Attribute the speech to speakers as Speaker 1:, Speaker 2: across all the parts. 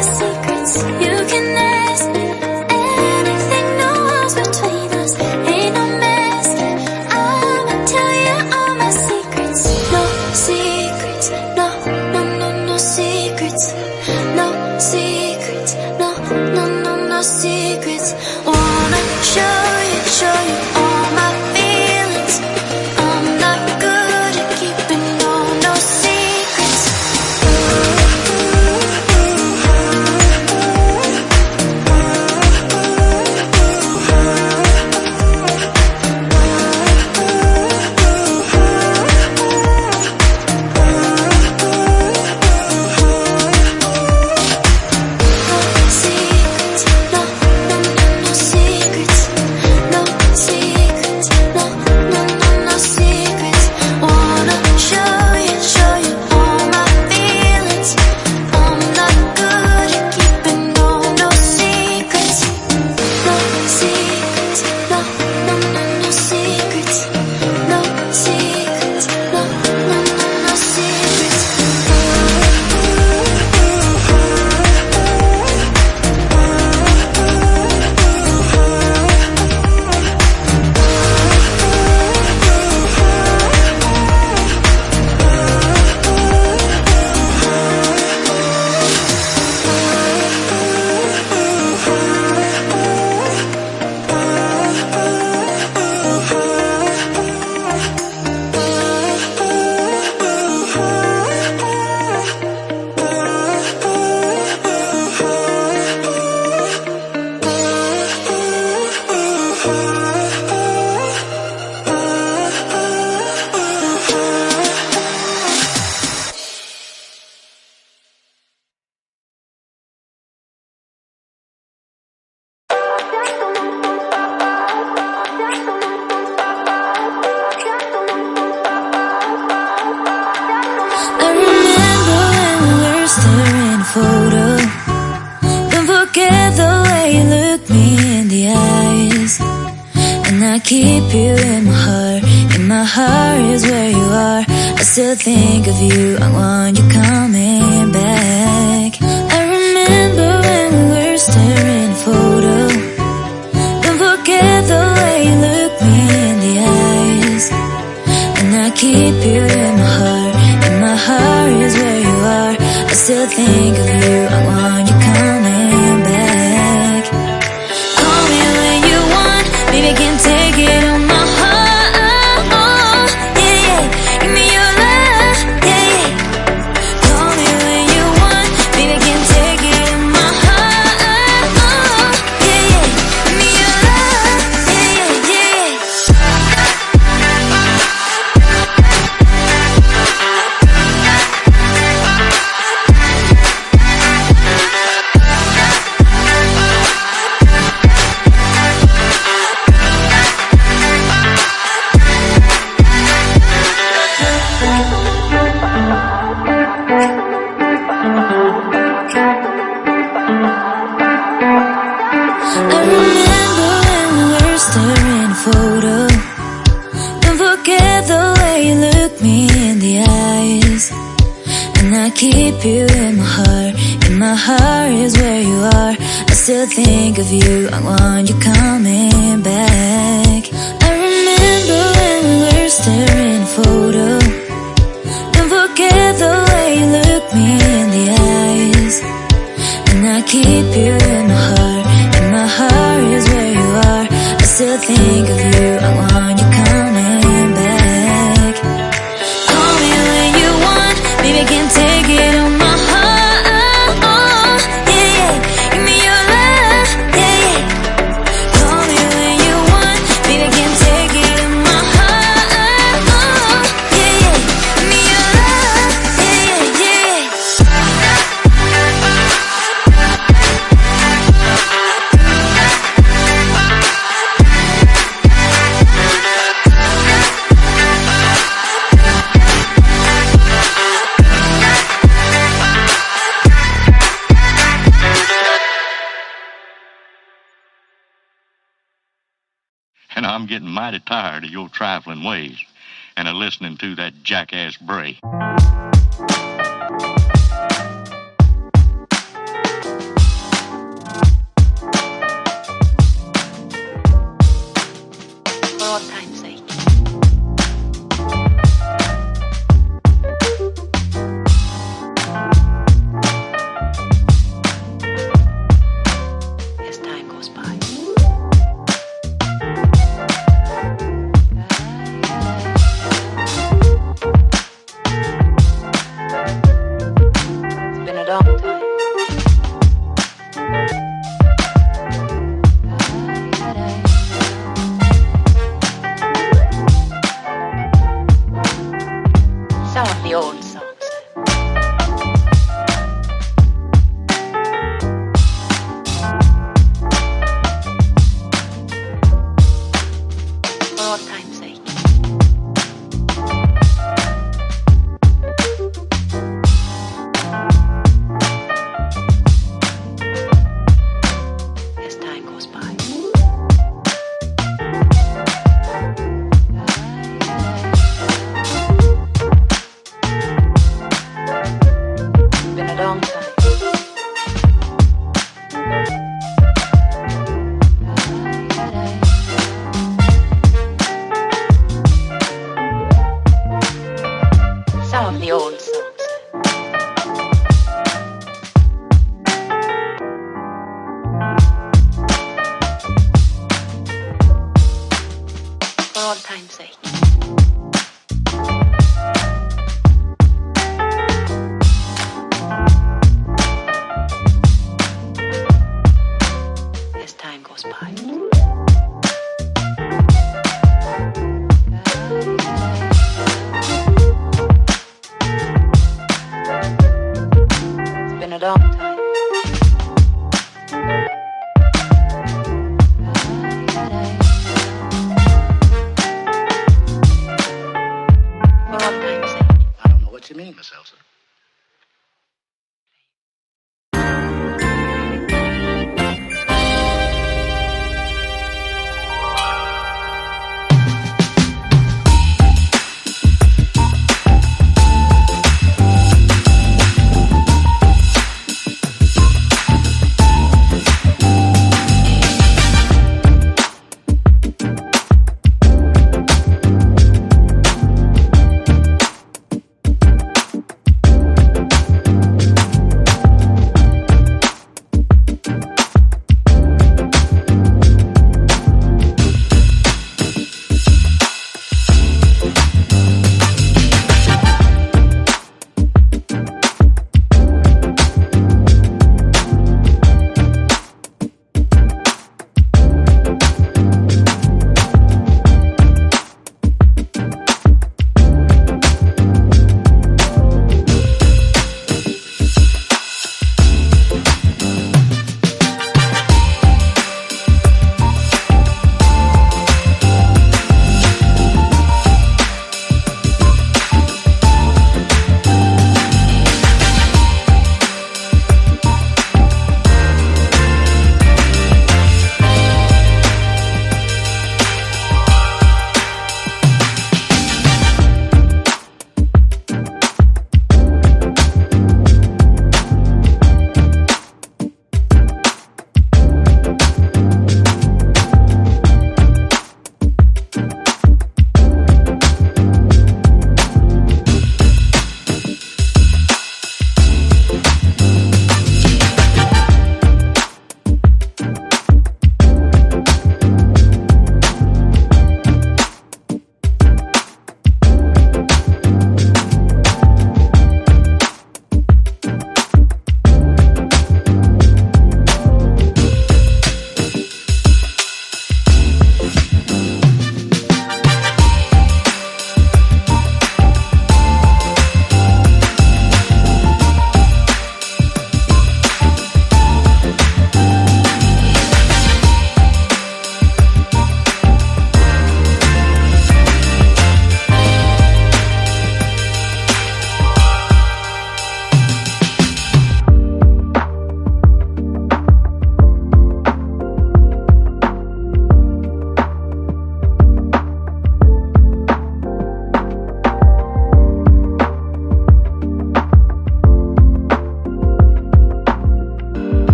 Speaker 1: my secrets. You can ask me anything, no walls between us, ain't no mess. I'ma tell you all my secrets. No secrets, no, no, no, no secrets. No secrets, no, no, no, no secrets. Wanna show you all my feelings. I'm not good at keeping no secrets. Keep you in my heart is where you are. I still think of you, I want you coming back. I remember when we were staring a photo. Don't forget the way you look me in the eyes. And I keep you in my heart is where you are. I still think of you, I want you coming back. Call me when you want, baby, I can take it on my heart, yeah, yeah. Give me your love, yeah, yeah. Call me when you want, baby, I can take it on my heart, yeah, yeah. Give me your love, yeah, yeah, keep you in my heart is where you are. I still think of you, I want you coming back. I remember when we were staring a photo. Don't forget the way you look me in the eyes. And I keep you in my heart is where you are. I still think of you, I want you coming back. Call me when you want, baby, I can take it on my heart, yeah, yeah. Give me your love, yeah, yeah. Call me when you want, baby, I can take it on my heart, yeah, yeah. Give me your love, yeah, yeah,
Speaker 2: And I'm getting mighty tired of your trifling ways and of listening to that jackass Bray.
Speaker 3: all time's sake. As time goes by. It's been a long time. Some of the old songs. For all time's sake. As time goes by. It's been a long time. Some of the old songs. For all time's sake. As time goes by. It's been a long time. For all time's sake.
Speaker 4: I don't know what you mean, Miss Elsa.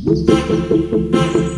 Speaker 1: you.